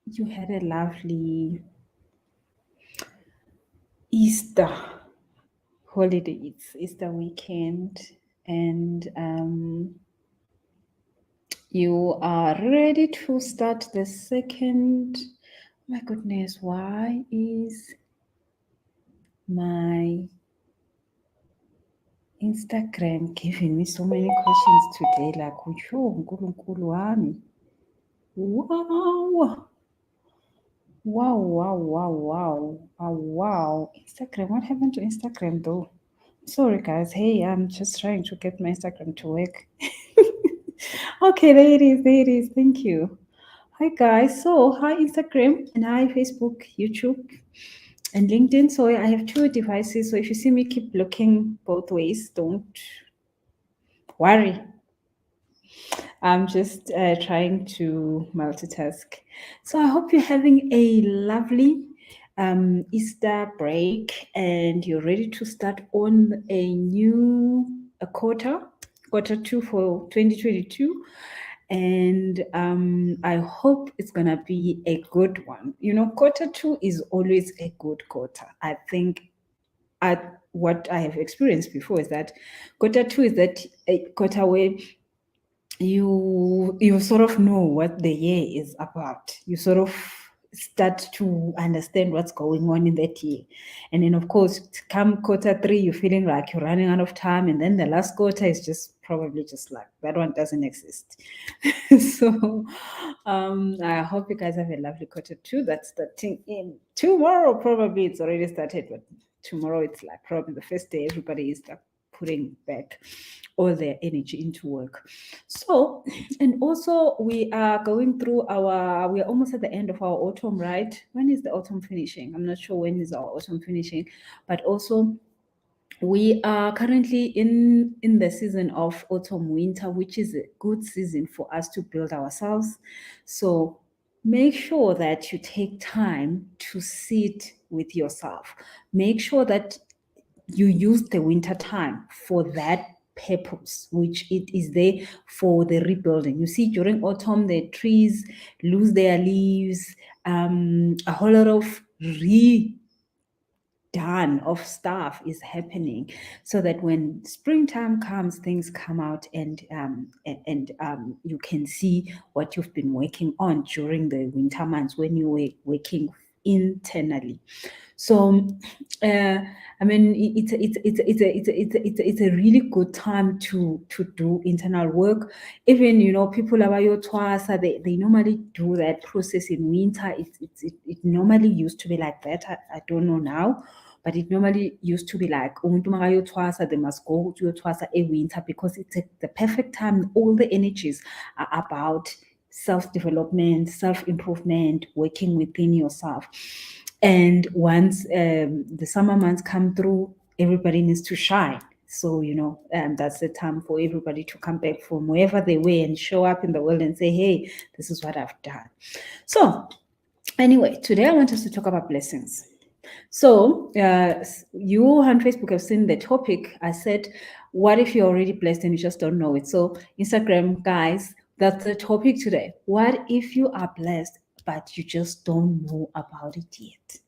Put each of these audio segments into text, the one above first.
you had a lovely Easter holiday. It's Easter weekend, and you are ready to start the second. My goodness, why is my Instagram giving me so many questions today? Like, nkulunkulu wami. Wow. Wow. Instagram, what happened to Instagram though? Sorry guys, hey, I'm just trying to get my Instagram to work. Okay, there it is. Thank you. Hi guys. So, hi Instagram and hi Facebook, YouTube, and LinkedIn. So, I have two devices. So, if you see me keep looking both ways, don't worry. I'm just trying to multitask. So, I hope you're having a lovely Easter break and you're ready to start on a new quarter two for 2022. And I hope it's gonna be a good one. You know, quarter two is always a good quarter. I think what I have experienced before is that quarter two is that a quarter where you sort of know what the year is about. You sort of start to understand what's going on in that year. And then of course come quarter three, you're feeling like you're running out of time, and then the last quarter is just probably just like that one doesn't exist. So I hope you guys have a lovely quarter two that's starting in tomorrow. Probably it's already started, but tomorrow it's like probably the first day everybody is like putting back all their energy into work. So, and also we are going through we are almost at the end of our autumn, right? When is the autumn finishing? I'm not sure when is our autumn finishing, but also we are currently in the season of autumn winter, which is a good season for us to build ourselves. So make sure that you take time to sit with yourself. Make sure that you use the winter time for that purpose, which it is there for the rebuilding. You see, during autumn, the trees lose their leaves, a whole lot of done of stuff is happening, so that when springtime comes, things come out, and you can see what you've been working on during the winter months when you were working internally. So I mean, it's a really good time to do internal work. Even, you know, people about twasa, they normally do that process in winter. It normally used to be like that. I don't know now, but it normally used to be like umuntu makayothwasa, they must go to yothwasa a winter, because it's the perfect time. All the energies are about self-development, self-improvement, working within yourself. And once the summer months come through, everybody needs to shine. So, you know, that's the time for everybody to come back from wherever they were and show up in the world and say, hey, this is what I've done. So, anyway, today I want us to talk about blessings. So, you on Facebook have seen the topic. I said, what if you're already blessed and you just don't know it? So, Instagram guys, that's the topic today. What if you are blessed, but you just don't know about it yet?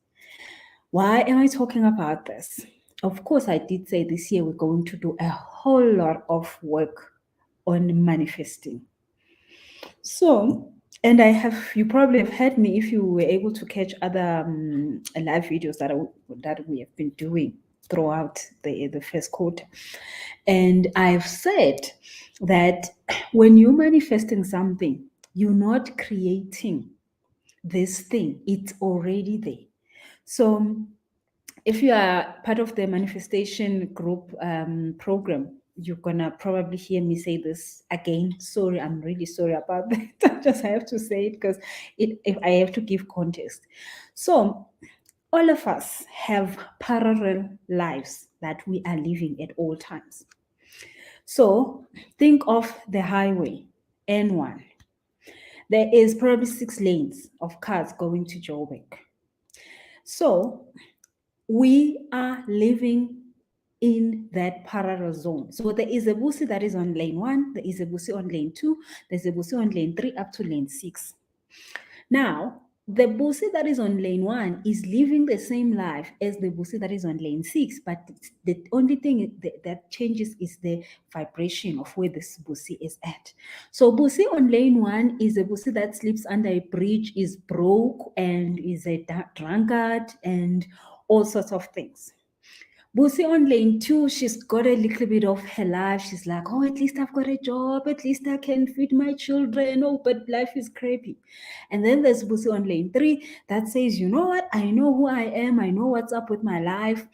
Why am I talking about this? Of course, I did say this year we're going to do a whole lot of work on manifesting. So, and you probably have heard me if you were able to catch other live videos that we have been doing throughout the first quarter. And I've said that when you're manifesting something, you're not creating this thing, it's already there. So if you are part of the manifestation group program, you're gonna probably hear me say this again. Sorry, I'm really sorry about that. I just have to say it because if I have to give context. So all of us have parallel lives that we are living at all times. So think of the highway, N1. There is probably 6 lanes of cars going to Joburg. So we are living in that parallel zone. So there is a busi that is on lane 1, there is a busi on lane 2, there's a busi on lane 3 up to lane 6. Now, the Busi that is on lane 1 is living the same life as the Busi that is on lane 6, but the only thing that changes is the vibration of where this Busi is at. So Busi on lane 1 is a Busi that sleeps under a bridge, is broke, and is a drunkard, and all sorts of things. Busi on lane 2, she's got a little bit of her life. She's like, oh, at least I've got a job. At least I can feed my children. Oh, but life is crappy. And then there's Busi on lane 3 that says, you know what? I know who I am. I know what's up with my life.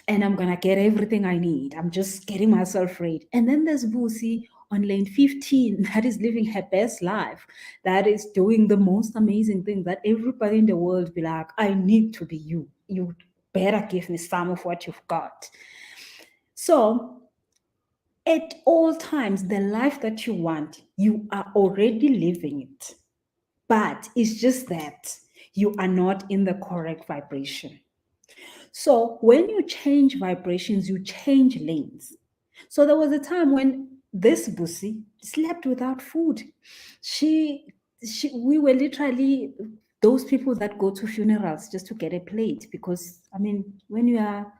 And I'm going to get everything I need. I'm just getting myself ready. And then there's Busi on lane 15 that is living her best life, that is doing the most amazing thing that everybody in the world be like, I need to be you. You better give me some of what you've got. So at all times, the life that you want, you are already living it. But it's just that you are not in the correct vibration. So when you change vibrations, you change lanes. So there was a time when this Busi slept without food. We were literally those people that go to funerals just to get a plate, because I mean, when you are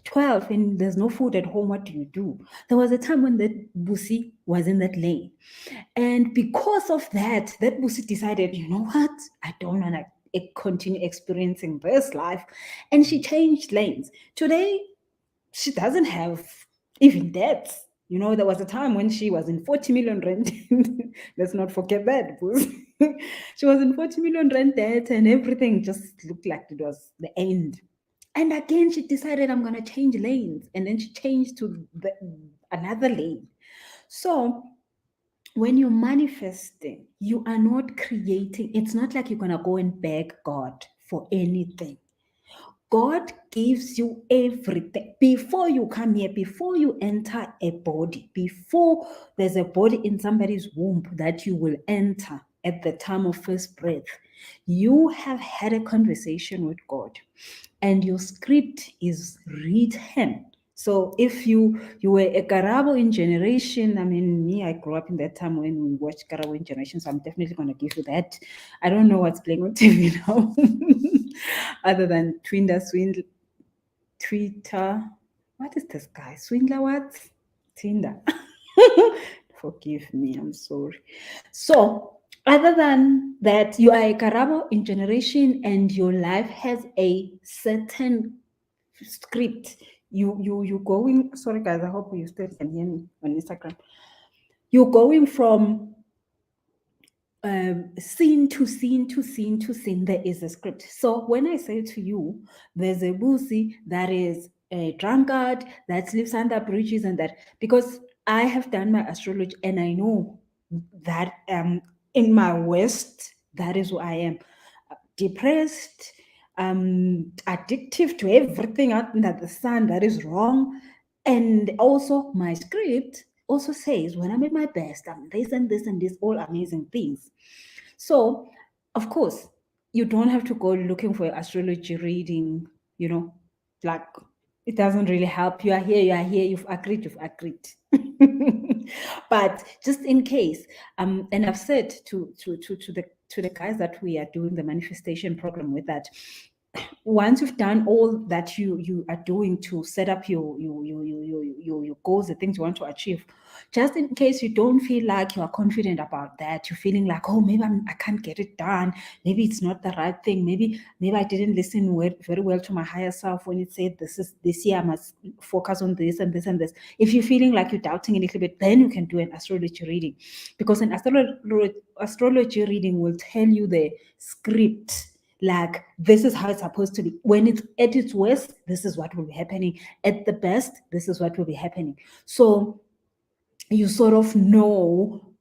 12 and there's no food at home, what do? There was a time when that Busi was in that lane. And because of that Busi decided, you know what? I don't want to continue experiencing this life. And she changed lanes. Today, she doesn't have even debts. You know, there was a time when she was in 40 million rand. Let's not forget that. She was in 40 million rand debt, and everything just looked like it was the end. And again, she decided, I'm going to change lanes. And then she changed to another lane. So when you're manifesting, you are not creating. It's not like you're going to go and beg God for anything. God gives you everything before you come here, before you enter a body, before there's a body in somebody's womb that you will enter at the time of first breath. You have had a conversation with God, and your script is written. So if you were a Karabo in Generation, I mean, me, I grew up in that time when we watched Karabo in Generation, so I'm definitely going to give you that. I don't know what's playing on TV now, other than Twitter. What is this guy? Swindler what? Tinder. Forgive me, I'm sorry. So other than that, you are a Karabo in Generation, and your life has a certain script. You going, sorry guys, I hope you still can hear me on Instagram. You're going from scene to scene to scene to scene. There is a script. So when I say to you, there's a Busi that is a drunkard that lives under bridges, and that, because I have done my astrology and I know that in my West, that is who I am. Depressed, addictive to everything under the sun that is wrong. And also my script also says, when I'm at my best, I'm this and this and this, all amazing things. So of course, you don't have to go looking for astrology reading, you know, like it doesn't really help. You are here, you've agreed. But just in case, and I've said to the guys that we are doing the manifestation program with, that once you've done all that you are doing to set up your goals, the things you want to achieve, just in case you don't feel like you are confident about that, you're feeling like, oh, maybe I can't get it done, maybe it's not the right thing, maybe I didn't listen very well to my higher self when it said this year I must focus on this and this and this. If you're feeling like you're doubting a little bit, then you can do an astrology reading, because an astrology reading will tell you the script. Like, this is how it's supposed to be. When it's at its worst, this is what will be happening. At the best, this is what will be happening. So you sort of know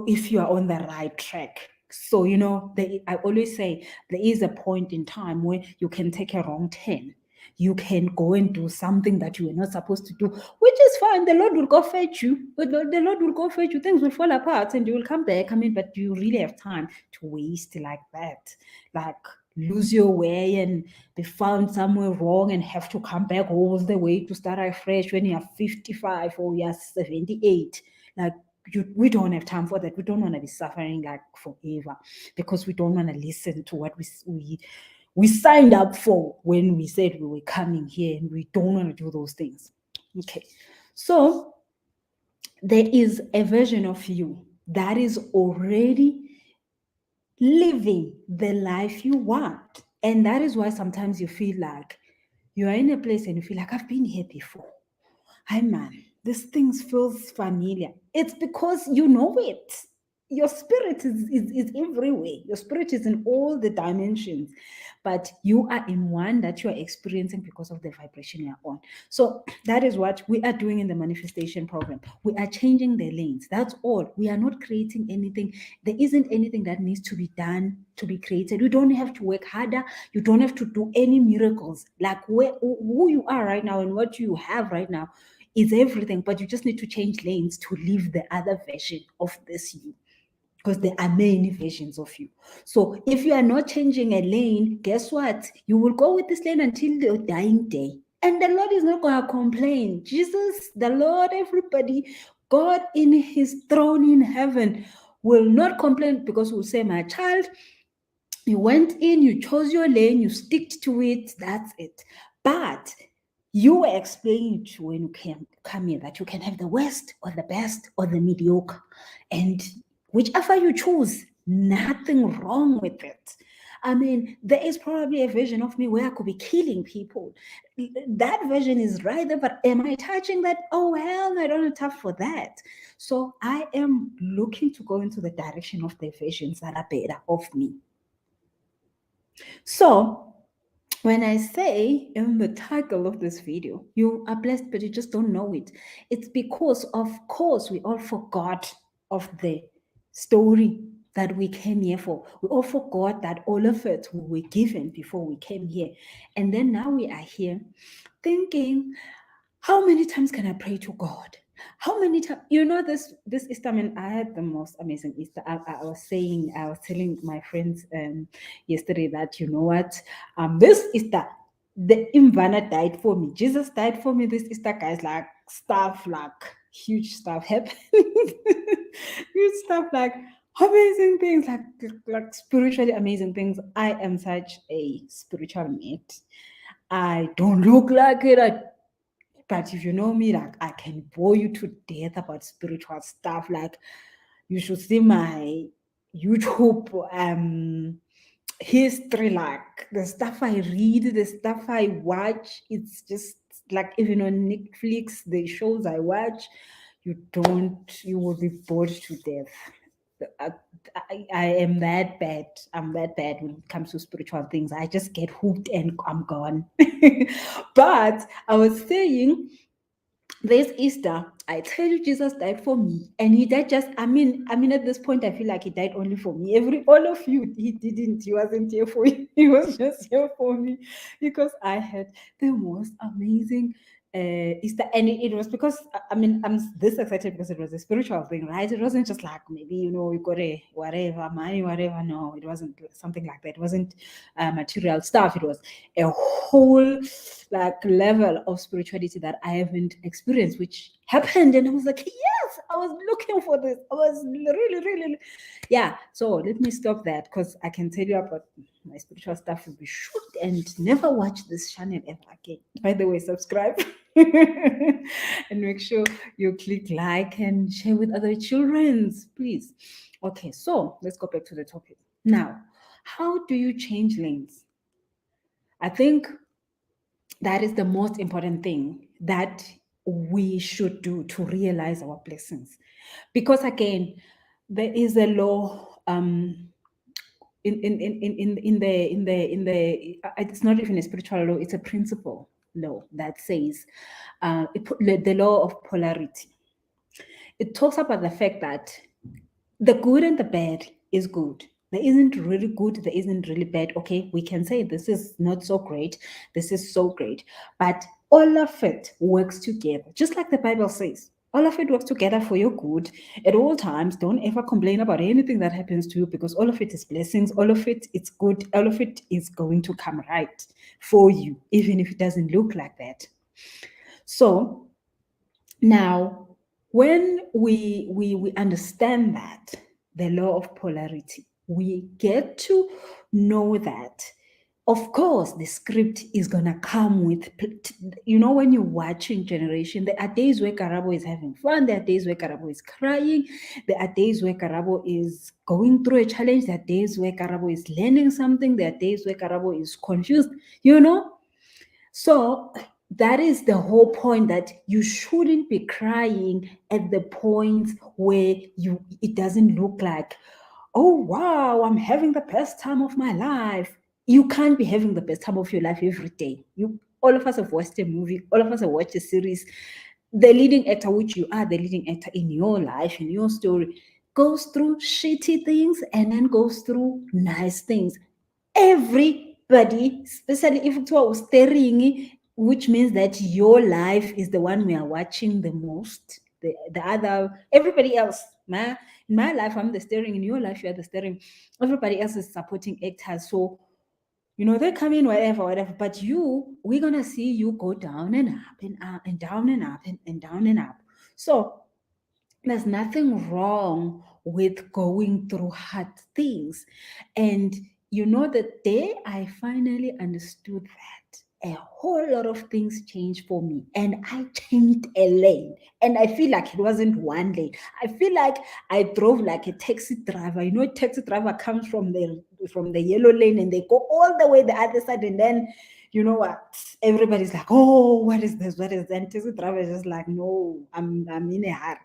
if you are on the right track. So, you know, I always say there is a point in time where you can take a wrong turn. You can go and do something that you were not supposed to do, which is fine. The Lord will go fetch you. But the Lord will go fetch you. Things will fall apart and you will come back. I mean, but do you really have time to waste like that? Like, lose your way and be found somewhere wrong and have to come back all the way to start afresh when you're 55 or you're 78. Like, we don't have time for that. We don't want to be suffering like forever, because we don't want to listen to what we signed up for when we said we were coming here, and we don't want to do those things. Okay, so there is a version of you that is already living the life you want. And that is why sometimes you feel like you are in a place and you feel like, I've been here before. Hi, man, this thing feels familiar. It's because you know it. Your spirit is everywhere. Your spirit is in all the dimensions, but you are in one that you are experiencing because of the vibration you are on. So that is what we are doing in the manifestation program. We are changing the lanes. That's all. We are not creating anything. There isn't anything that needs to be done to be created. You don't have to work harder. You don't have to do any miracles. Like who you are right now and what you have right now is everything, but you just need to change lanes to live the other version of this you, because there are many versions of you. So if you are not changing a lane, guess what? You will go with this lane until your dying day. And the Lord is not going to complain. Jesus, the Lord, everybody, God in his throne in heaven will not complain, because we'll say, my child, you went in, you chose your lane, you stick to it, that's it. But you were explaining to when you come here that you can have the worst or the best or the mediocre. And whichever you choose, nothing wrong with it. I mean, there is probably a version of me where I could be killing people. That version is right there, but am I touching that? Oh, hell no, I don't have time for that. So I am looking to go into the direction of the versions that are better of me. So when I say in the title of this video, you are blessed, but you just don't know it, it's because, of course, we all forgot of the story that we came here for. We all forgot that all of it we were given before we came here. And then now we are here thinking, how many times can I pray to God? How many times, this Easter, I mean, I had the most amazing Easter. I was telling my friends yesterday that, you know what, this Easter, the Imvana died for me. Jesus died for me this Easter, guys. Like stuff, like huge stuff happened. Huge stuff, like amazing things, like spiritually amazing things. I am such a spiritual mate. I don't look like it. But if you know me, like I can bore you to death about spiritual stuff. Like you should see my YouTube history, like the stuff I read, the stuff I watch. It's just like, even on Netflix, the shows I watch, you will be bored to death. I am that bad. I'm that bad when it comes to spiritual things. I just get hooked and I'm gone. But I was saying, this Easter, I tell you, Jesus died for me, and he died just. I mean, at this point, I feel like he died only for me. All of you, he didn't. He wasn't here for you. He was just here for me, because I had the most amazing Easter, and it was because, I mean, I'm this excited because it was a spiritual thing, right? It wasn't just like, maybe, you got a whatever money, whatever. No, it wasn't something like that. It wasn't material stuff. It was a whole like level of spirituality that I haven't experienced, which happened, and I was like, yes, I was looking for this. I was really, yeah. So let me stop that, because I can tell you about my spiritual stuff. Will be shocked and never watch this channel ever again. By the way, subscribe and make sure you click like and share with other children, please. Okay, so let's go back to the topic now. How do you change lanes? I think that is the most important thing that we should do to realize our blessings. Because again, there is a law it's not even a spiritual law, it's a principle law that says the law of polarity. It talks about the fact that the good and the bad is good. There isn't really good, there isn't really bad. Okay, we can say this is not so great, this is so great, but all of it works together, just like the Bible says. All of it works together for your good at all times. Don't ever complain about anything that happens to you, because all of it is blessings, all of it is good, all of it is going to come right for you, even if it doesn't look like that. So now, when we understand that, the law of polarity, we get to know that, of course, the script is gonna come with, when you're watching Generation, there are days where Karabo is having fun, there are days where Karabo is crying, there are days where Karabo is going through a challenge, there are days where Karabo is learning something, there are days where Karabo is confused, So that is the whole point, that you shouldn't be crying at the points where it doesn't look like, oh wow, I'm having the best time of my life. You can't be having the best time of your life every day. All of us have watched a movie, all of us have watched a series. The leading actor, which you are the leading actor in your life, in your story, goes through shitty things and then goes through nice things. Everybody, especially if it was staring, which means that your life is the one we are watching the most. The other, everybody else, in my life, I'm the steering. In your life, you are the steering. Everybody else is supporting actors. So, they come in, whatever. But we're gonna see you go down and up and up and down and up and down and up. So there's nothing wrong with going through hard things. And the day I finally understood that, a whole lot of things changed for me. And I changed a lane. And I feel like it wasn't one lane. I feel like I drove like a taxi driver. A taxi driver comes from the yellow lane and they go all the way the other side, and then you know what? Everybody's like, oh, what is this? What is that? And taxi driver is just like, no, I'm in a hurry.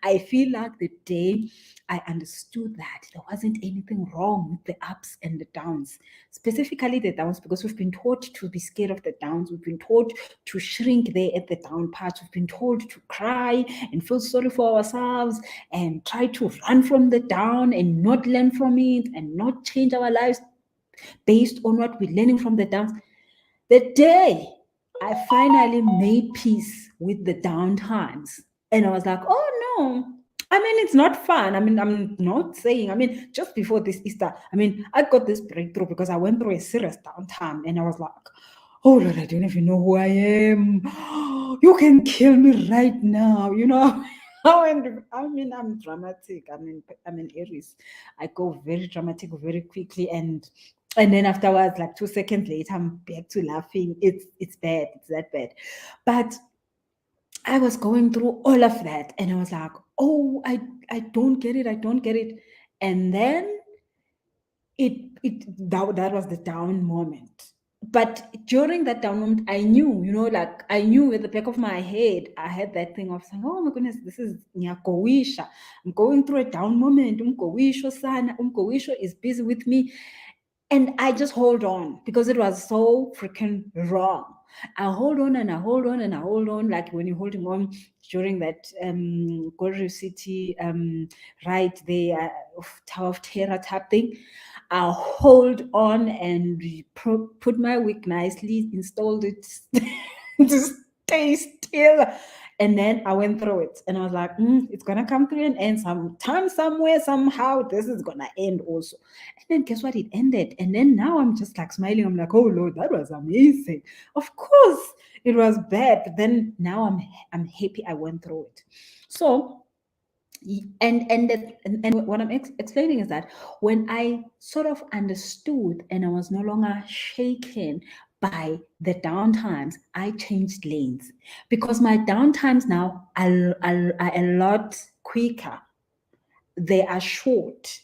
I feel like the day I understood that there wasn't anything wrong with the ups and the downs, specifically the downs, because we've been taught to be scared of the downs. We've been taught to shrink there at the down part. We've been told to cry and feel sorry for ourselves and try to run from the down and not learn from it and not change our lives based on what we're learning from the downs. The day I finally made peace with the down times, and I was like, oh no, it's not fun. I'm not saying, just before this Easter, I got this breakthrough because I went through a serious downtime, and I was like, oh Lord, I don't even know who I am. You can kill me right now, I'm dramatic. I'm an Aries. I go very dramatic very quickly, and then afterwards, like 2 seconds later, I'm back to laughing. It's bad. It's that bad. But I was going through all of that, and I was like, oh, I don't get it. I don't get it. And then that was the down moment. But during that down moment, I knew, I knew at the back of my head, I had that thing of saying, oh my goodness, this is Nyakowisha. I'm going through a down moment. Umkowisho sana. Umkowisho is busy with me. And I just hold on because it was so freaking wrong. I hold on and I hold on and I hold on, like when you're holding on during that Gold City right there, Tower of Terror type thing. I hold on and put my wig nicely, installed it to stay still. And then I went through it and I was like, it's going to come to an end sometime, somewhere, somehow. This is going to end also. And then guess what? It ended. And then now I'm just like smiling. I'm like, oh Lord, that was amazing. Of course, it was bad. But then now I'm happy I went through it. So, and what I'm explaining is that when I sort of understood and I was no longer shaken by the downtimes, I changed lanes because my downtimes now are a lot quicker. They are short.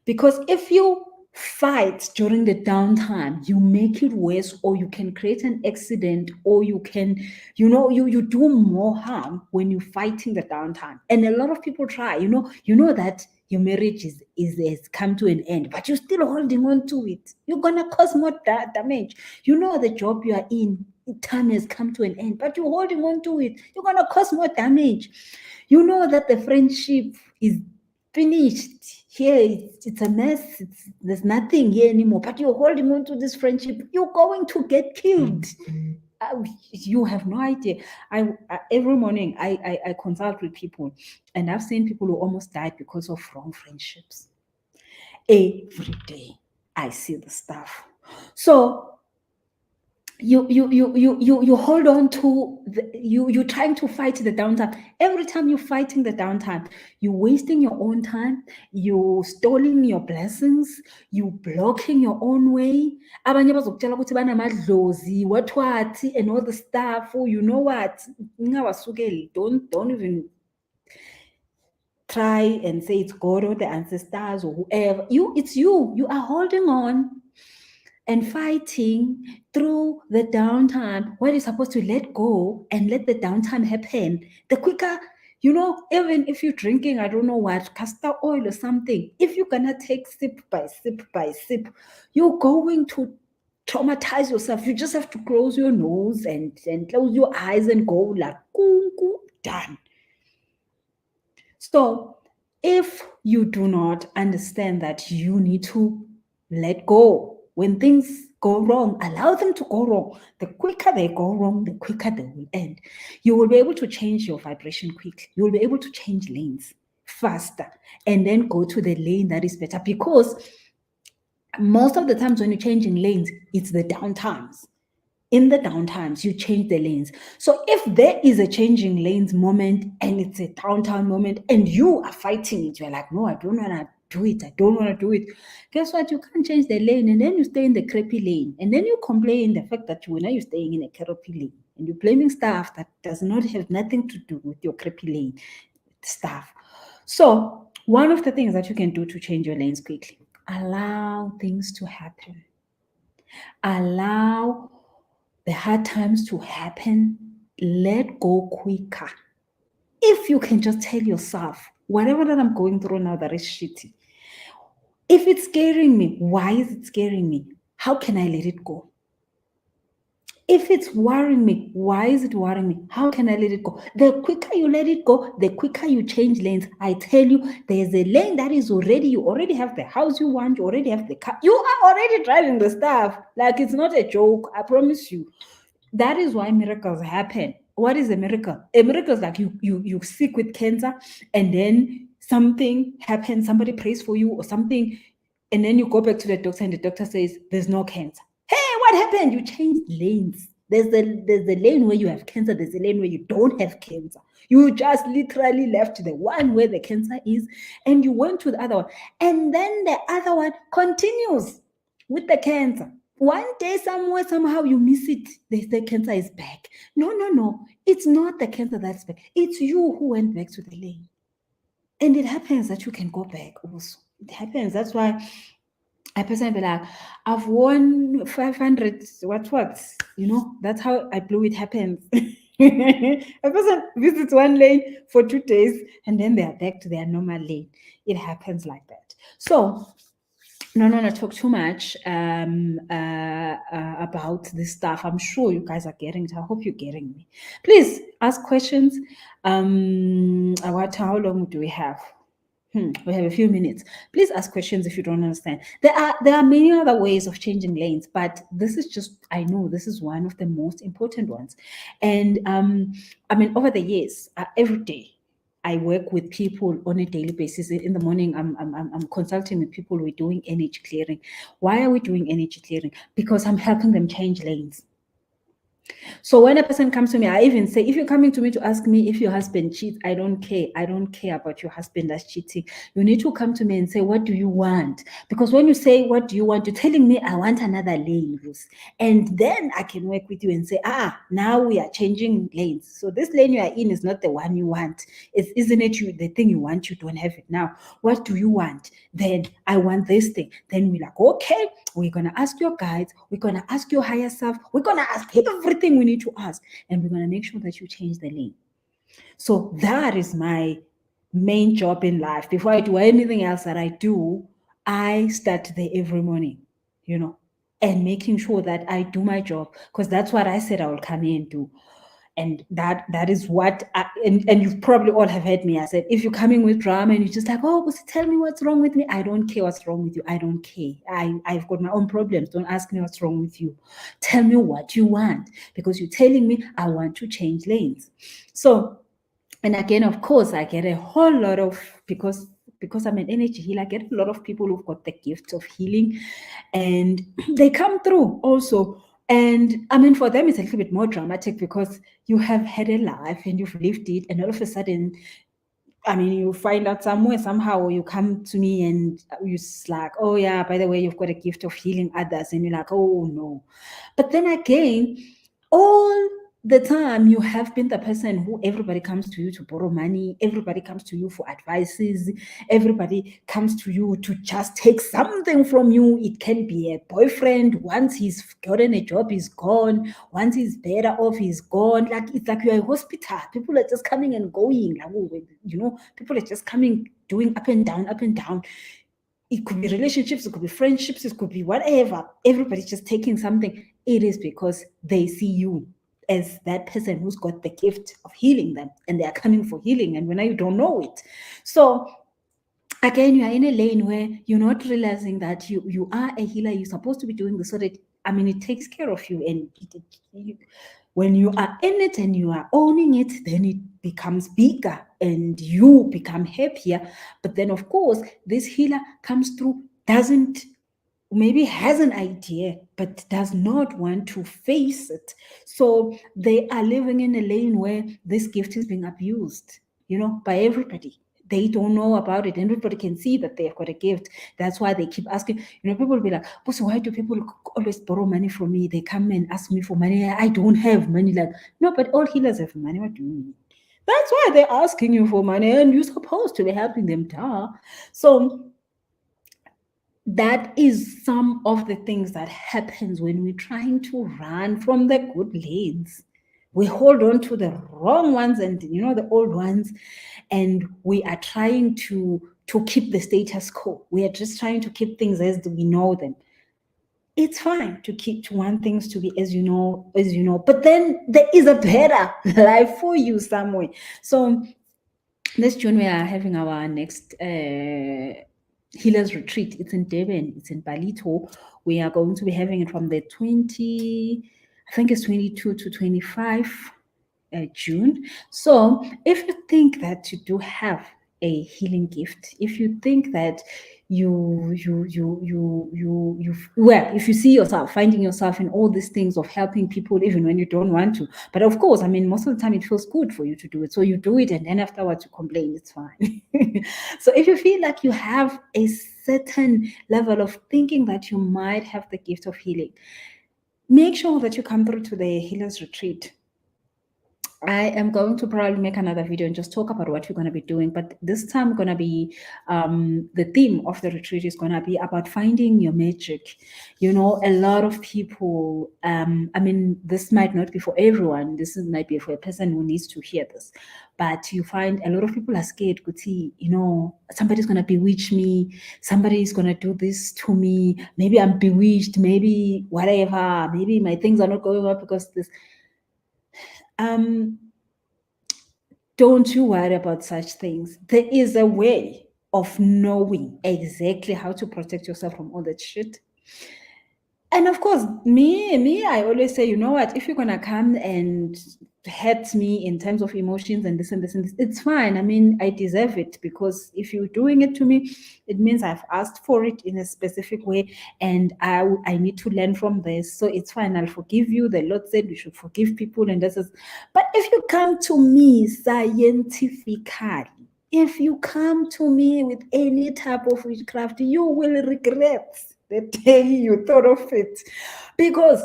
Because if you fight during the downtime, you make it worse, or you can create an accident, or you can, you do more harm when you're fighting the downtime. And a lot of people try, you know that your marriage has come to an end, but you're still holding on to it. You're gonna cause more damage. You know the job you are in, time has come to an end, but you're holding on to it. You're gonna cause more damage. You know that the friendship is finished. Here it's a mess. There's nothing here anymore. But you're holding on to this friendship. You're going to get killed. You have no idea. Every morning I consult with people, and I've seen people who almost died because of wrong friendships. Every day I see the stuff. So you hold on to you're trying to fight the downtime. Every time you're fighting the downtime, you're wasting your own time, you're stalling your blessings, you blocking your own way. Abanye bazokutshela ukuthi banamadlozi, what and all the stuff. You know what? Ngawasukeli. Don't even try and say it's God or the ancestors or whoever. It's you. You are holding on and fighting through the downtime where you're supposed to let go and let the downtime happen. The quicker, even if you're drinking, I don't know what, castor oil or something, if you're gonna take sip by sip by sip, you're going to traumatize yourself. You just have to close your nose and close your eyes and go like, done. So if you do not understand that you need to let go, when things go wrong, allow them to go wrong. The quicker they go wrong, the quicker they will end. You will be able to change your vibration quickly. You will be able to change lanes faster and then go to the lane that is better, because most of the times when you're changing lanes, it's the downtimes. In the downtimes, you change the lanes. So if there is a changing lanes moment and it's a downtime moment and you are fighting it, you're like, no, I don't want to do it. I don't want to do it. Guess what? You can't change the lane, and then you stay in the crappy lane. And then you complain the fact that now you're staying in a crappy lane and you're blaming stuff that does not have nothing to do with your crappy lane stuff. So one of the things that you can do to change your lanes quickly, allow things to happen. Allow the hard times to happen. Let go quicker. If you can just tell yourself, whatever that I'm going through now that is shitty, if it's scaring me, why is it scaring me? How can I let it go? If it's worrying me, why is it worrying me? How can I let it go? The quicker you let it go, the quicker you change lanes. I tell you, there's a lane that is already, you already have the house you want, you already have the car, you are already driving the stuff. Like, it's not a joke, I promise you. That is why miracles happen. What is a miracle? A miracle is like you sick with cancer, and then something happens, somebody prays for you or something, and then you go back to the doctor and the doctor says there's no cancer. Hey, what happened? You changed lanes. There's the lane where you have cancer, there's a lane where you don't have cancer. You just literally left the one where the cancer is and you went to the other one. And then the other one continues with the cancer. One day, somewhere, somehow you miss it. They say cancer is back. No. It's not the cancer that's back. It's you who went back to the lane. And it happens that you can go back also. It happens. That's why I personally be like, I've won 500, what? That's how I blew it happens. A person visits one lane for 2 days and then they are back to their normal lane. It happens like that. So, no, talk too much about this stuff. I'm sure you guys are getting it. I hope you're getting me. Please ask questions. How long do we have? We have a few minutes. Please ask questions if you don't understand. There are many other ways of changing lanes, but this is just, I know this is one of the most important ones. And over the years, every day, I work with people on a daily basis. In the morning, I'm consulting with people. We're doing energy clearing. Why are we doing energy clearing? Because I'm helping them change lanes. So when a person comes to me, I even say, if you're coming to me to ask me if your husband cheats, I don't care. I don't care about your husband that's cheating. You need to come to me and say, what do you want? Because when you say, what do you want? You're telling me I want another lane, Ruth. And then I can work with you and say, now we are changing lanes. So this lane you are in is not the one you want. Isn't it the thing you want? You don't have it now. What do you want? Then I want this thing. Then we're like, okay, we're going to ask your guides. We're going to ask your higher self. We're going to ask everything we need to ask, and we're going to make sure that you change the lane. So that is my main job in life. Before I do anything else that I do, I start there every morning, and making sure that I do my job, because that's what I said I will come in and do. And that is what and you probably all have heard me. I said, if you're coming with drama and you're just like, oh, tell me what's wrong with me. I don't care what's wrong with you. I don't care. I've got my own problems. Don't ask me what's wrong with you. Tell me what you want, because you're telling me I want to change lanes. So, and again, of course, I get a whole lot of, because I'm an energy healer, I get a lot of people who've got the gift of healing, and they come through also And I mean, for them, it's a little bit more dramatic because you have had a life and you've lived it, and all of a sudden, I mean, you find out somewhere, somehow you come to me and you're like, oh, yeah, by the way, you've got a gift of healing others. And you're like, oh, no. But then again, all the time you have been the person who everybody comes to you to borrow money, everybody comes to you for advices, everybody comes to you to just take something from you. It can be a boyfriend. Once he's gotten a job, he's gone. Once he's better off, he's gone. Like, it's like you're a hospital. People are just coming and going. Like, you know, people are just coming, doing up and down, up and down. It could be relationships, it could be friendships, it could be whatever. Everybody's just taking something. It is because they see you as that person who's got the gift of healing them, and they are coming for healing, and when you don't know it. So again, you are in a lane where you're not realizing that you are a healer. You're supposed to be doing this so that, I mean, it takes care of you. And when you are in it and you are owning it, then it becomes bigger and you become happier. But then, of course, this healer comes through, doesn't, maybe has an idea, but does not want to face it. So they are living in a lane where this gift is being abused, you know, by everybody. They don't know about it. Everybody can see that they've got a gift. That's why they keep asking. You know, people will be like, "Boss, why do people always borrow money from me? They come and ask me for money. I don't have money." Like, no, but all healers have money. What do you mean? That's why they're asking you for money, and you're supposed to be helping them. Duh. So that is some of the things that happens when we're trying to run from the good lanes. We hold on to the wrong ones and, you know, the old ones, and we are trying to keep the status quo. We are just trying to keep things as we know them. It's fine to want things to be as you know, but then there is a better life for you somewhere. So this June we are having our next healers retreat. It's in Durban, it's in Palito. We are going to be having it from the 22 to 25 June. So if you think that you do have a healing gift, if you think that well, if you see yourself finding yourself in all these things of helping people even when you don't want to, but of course, I mean, most of the time it feels good for you to do it, so you do it, and then afterwards you complain, it's fine. So if you feel like you have a certain level of thinking that you might have the gift of healing, make sure that you come through to the healers retreat. I am going to probably make another video and just talk about what we're going to be doing. But this time, going to be the theme of the retreat is going to be about finding your magic. You know, a lot of people, I mean, this might not be for everyone. This might be for a person who needs to hear this. But you find a lot of people are scared. Could see, you know, somebody's going to bewitch me. Somebody is going to do this to me. Maybe I'm bewitched. Maybe whatever. Maybe my things are not going well because this. Don't you worry about such things. There is a way of knowing exactly how to protect yourself from all that shit. And of course, me, I always say, you know what, if you're gonna come and hurt me in terms of emotions and this and this and this, it's fine. I mean, I deserve it, because if you're doing it to me, it means I've asked for it in a specific way, and I need to learn from this. So it's fine. I'll forgive you. The Lord said we should forgive people, and this is. But if you come to me scientifically, if you come to me with any type of witchcraft, you will regret the day you thought of it. Because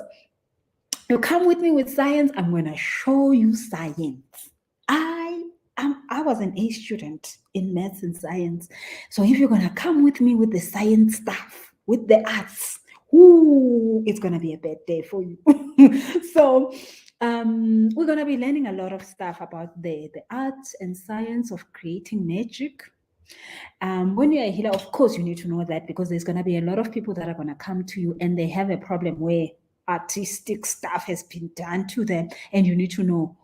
you come with me with science, I'm going to show you science. I was an A student in maths and science. So if you're going to come with me with the science stuff, with the arts, it's going to be a bad day for you. So we're going to be learning a lot of stuff about the arts and science of creating magic. When you're a healer, of course, you need to know that, because there's going to be a lot of people that are going to come to you and they have a problem where artistic stuff has been done to them, and you need to know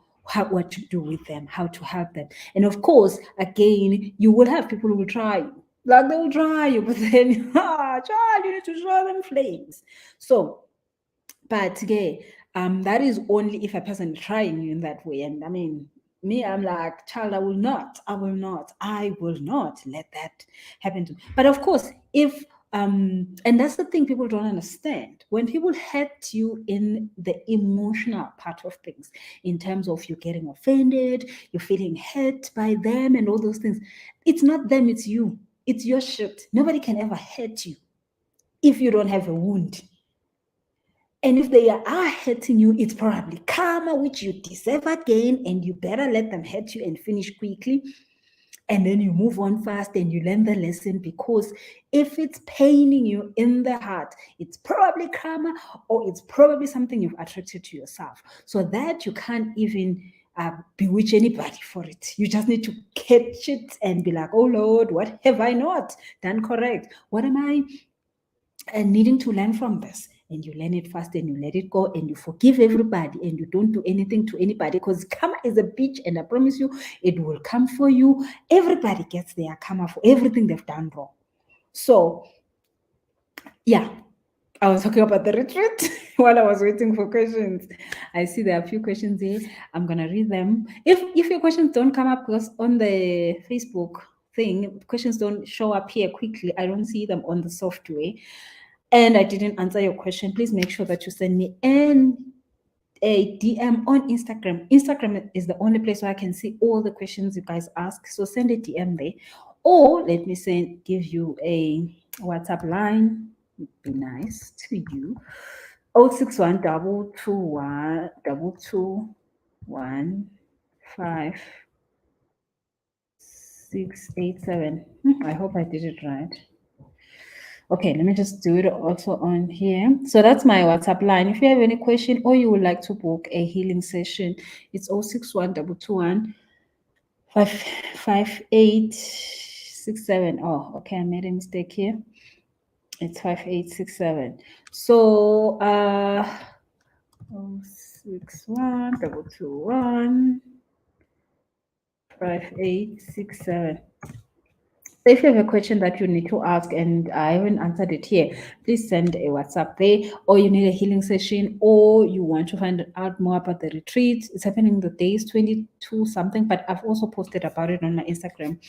what to do with them, how to help them. And of course, again, you will have people who will try you. Like, they will try you, but then, child, you need to show them flames. So, but yeah, that is only if a person is trying you in that way. And I mean, me, I'm like, child, I will not let that happen to me. But of course, if And that's the thing people don't understand. When people hurt you in the emotional part of things, in terms of you getting offended, you're feeling hurt by them and all those things, it's not them, it's you. It's your shit. Nobody can ever hurt you if you don't have a wound. And if they are hurting you, it's probably karma, which you deserve again, and you better let them hurt you and finish quickly. And then you move on fast and you learn the lesson, because if it's paining you in the heart, it's probably karma, or it's probably something you've attracted to yourself. So that you can't even bewitch anybody for it. You just need to catch it and be like, oh Lord, what have I not done correct? What am I needing to learn from this? And you learn it fast and you let it go and you forgive everybody and you don't do anything to anybody, because karma is a bitch, and I promise you it will come for you. Everybody gets their karma for everything they've done wrong. So yeah, I was talking about the retreat while I was waiting for questions. I see there are a few questions here. I'm gonna read them. If your questions don't come up, because on the Facebook thing, questions don't show up here quickly. I don't see them on the software, and I didn't answer your question, please make sure that you send me a DM on Instagram. Instagram is the only place where I can see all the questions you guys ask. So send a DM there, or let me give you a WhatsApp line. Would be nice to you. 061 221 221 5687. I hope I did it right. Okay, let me just do it also on here. So that's my WhatsApp line. If you have any question or you would like to book a healing session, it's 061 221 5867. Oh, okay, I made a mistake here. It's 5867. So 061 221 5867. If you have a question that you need to ask and I haven't answered it here, please send a WhatsApp there, or you need a healing session, or you want to find out more about the retreat. It's happening the days 22 something, but I've also posted about it on my Instagram.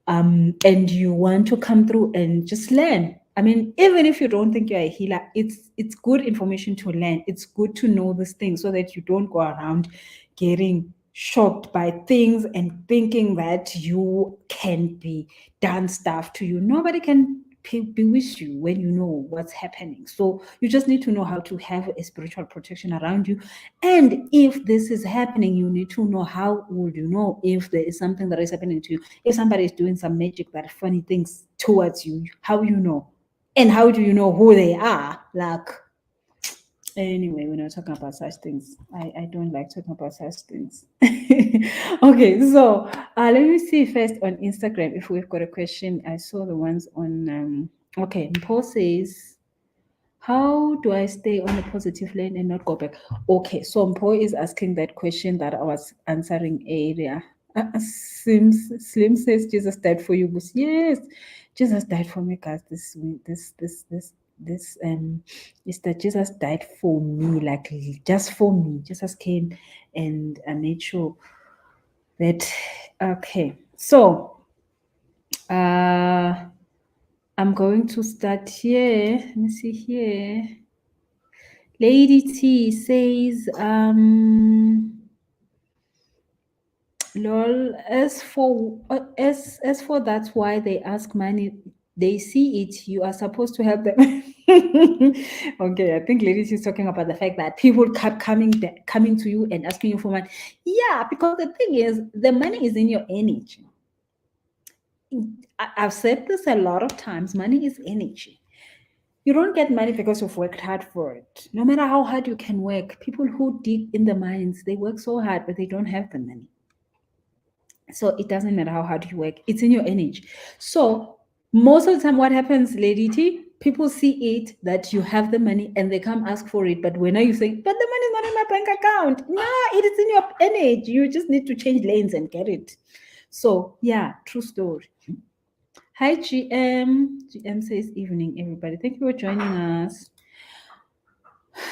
And you want to come through and just learn. I mean, even if you don't think you're a healer, it's good information to learn. It's good to know this thing so that you don't go around getting shocked by things and thinking that you can be done stuff to you. Nobody can be with you when you know what's happening. So you just need to know how to have a spiritual protection around you. And if this is happening, you need to know, how would you know if there is something that is happening to you? If somebody is doing some magic, that funny things towards you, how you know? And how do you know who they are? Like, anyway, we're not talking about such things. I don't like talking about such things. Okay, so let me see first on Instagram if we've got a question. I saw the ones on okay, Paul says, how do I stay on a positive lane and not go back? Okay, so Mpo is asking that question that I was answering earlier. Slim says Jesus died for you. Yes, Jesus died for me, guys. This is that Jesus died for me, like just for me. Jesus came and made sure that. Okay, so I'm going to start here. Let me see here. Lady T says, lol, as for that's why they ask money. They see it, you are supposed to help them. Okay, I think Lady T is talking about the fact that people kept coming to you and asking you for money. Yeah, because the thing is, the money is in your energy. I've said this a lot of times, money is energy. You don't get money because you've worked hard for it. No matter how hard you can work, people who dig in the mines, they work so hard, but they don't have the money. So it doesn't matter how hard you work, it's in your energy. So most of the time, what happens, Lady T, people see it that you have the money and they come ask for it. But when are you saying, but the money is not in my bank account? No, it is in your energy. You just need to change lanes and get it. So yeah, true story. Hi, GM. GM says evening, everybody. Thank you for joining us.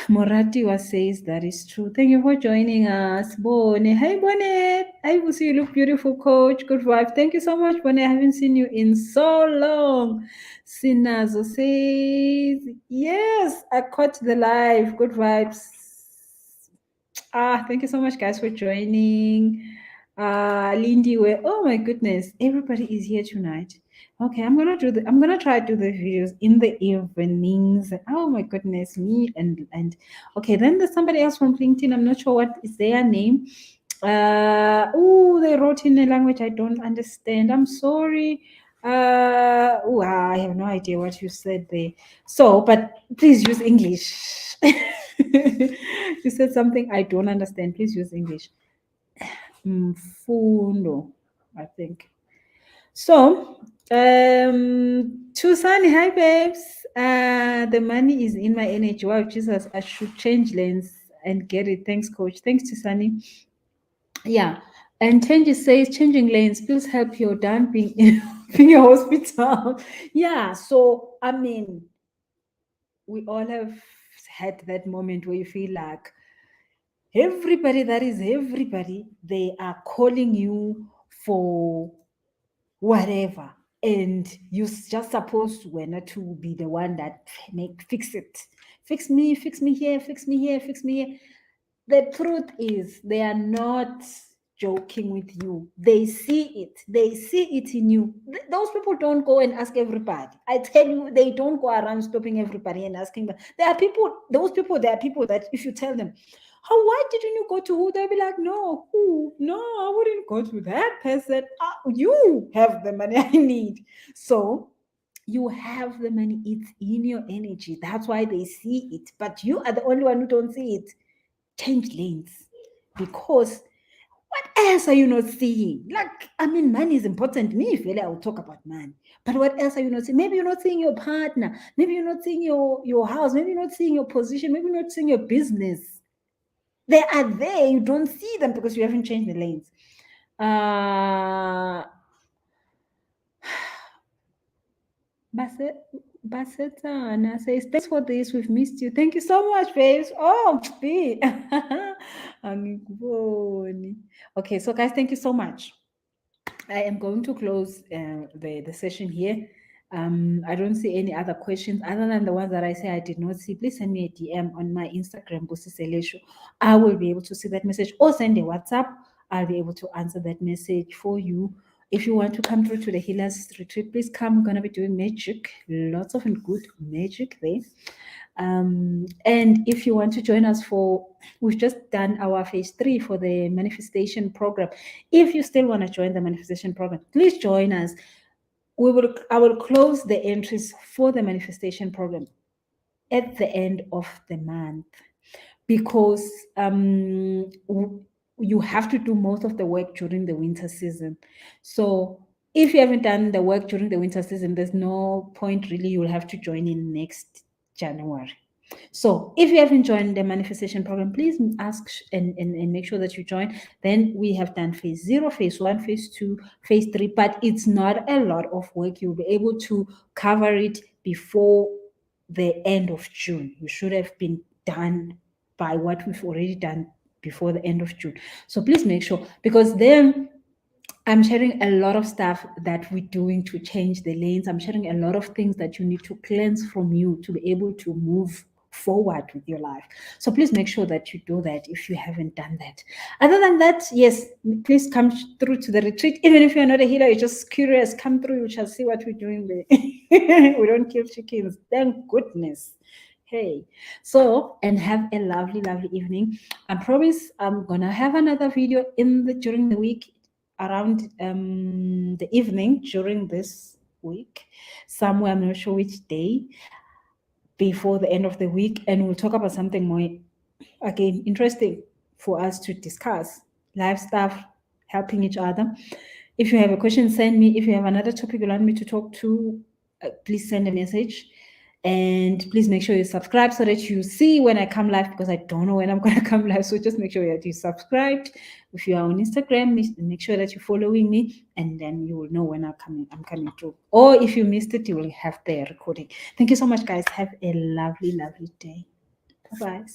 Moratiwa says that is true. Thank you for joining us. Bone. Hey, Bonnet. I will see you look beautiful, coach. Good vibe. Thank you so much, Bonnet. I haven't seen you in so long. Sinazo says, yes, I caught the live. Good vibes. Thank you so much, guys, for joining. Lindy, oh my goodness, everybody is here tonight. Okay, I'm gonna try to do the videos in the evenings. Oh my goodness, me and okay, then there's somebody else from LinkedIn. I'm not sure what is their name. They wrote in a language I don't understand. I'm sorry. I have no idea what you said there. So, but please use English. You said something I don't understand. Please use English. Mfundo, I think. So, Tusani, hi babes. The money is in my energy. Wow, Jesus, I should change lanes and get it. Thanks, coach. Thanks, Tusani. Yeah. And Tenji says, changing lanes, please help your dad being in being a hospital. Yeah. So, I mean, we all have had that moment where you feel like everybody, they are calling you for whatever. And you're just supposed to be the one that fix it. Fix me here, fix me here, fix me here. The truth is, they are not joking with you. They see it in you. Those people don't go and ask everybody. I tell you, they don't go around stopping everybody and asking them. There are people that if you tell them, why didn't you go to who? They'll be like, no, who? No, I wouldn't go to that person. You have the money I need. So you have the money, it's in your energy. That's why they see it. But you are the only one who don't see it. Change lanes. Because what else are you not seeing? Money is important. Me, if I will talk about money. But what else are you not seeing? Maybe you're not seeing your partner. Maybe you're not seeing your house. Maybe you're not seeing your position. Maybe you're not seeing your business. They are there. You don't see them because you haven't changed the lanes. Basetana says, thanks for this. We've missed you. Thank you so much, babes. Oh, B. Okay, so guys, thank you so much. I am going to close the session here. I don't see any other questions other than the ones that I say I did not see. Please send me a DM on my Instagram, Busiselesho. I will be able to see that message, or send a WhatsApp. I'll be able to answer that message for you. If you want to come through to the Healers Retreat, please come. We're going to be doing magic, lots of good magic there. And if you want to join us we've just done our phase 3 for the manifestation program. If you still want to join the manifestation program, please join us. I will close the entries for the manifestation program at the end of the month, because you have to do most of the work during the winter season. So if you haven't done the work during the winter season, there's no point really. You'll have to join in next January. So if you haven't joined the manifestation program, please ask and make sure that you join. Then we have done phase 0, phase 1, phase 2, phase 3, but it's not a lot of work. You'll be able to cover it before the end of June. You should have been done by what we've already done before the end of June. So please make sure, because then I'm sharing a lot of stuff that we're doing to change the lanes. I'm sharing a lot of things that you need to cleanse from you to be able to move forward with your life. So please make sure that you do that if you haven't done that. Other than that, yes, please come through to the retreat. Even if you're not a healer, you're just curious, come through. You shall see what we're doing there. We don't kill chickens. Thank goodness. Hey, so, and have a lovely evening. I promise I'm gonna have another video during the week, around the evening during this week, somewhere, I'm not sure which day, before the end of the week, and we'll talk about something more, again, interesting for us to discuss. Life stuff, helping each other. If you have a question, send me. If you have another topic you want me to talk to, please send a message. And please make sure you subscribe so that you see when I come live, because I don't know when I'm going to come live. So just make sure that you subscribed. If you are on Instagram, make sure that you're following me, and then you will know when I'm coming through. Or if you missed it, you will have the recording. Thank you so much, guys. Have a lovely day. Bye bye.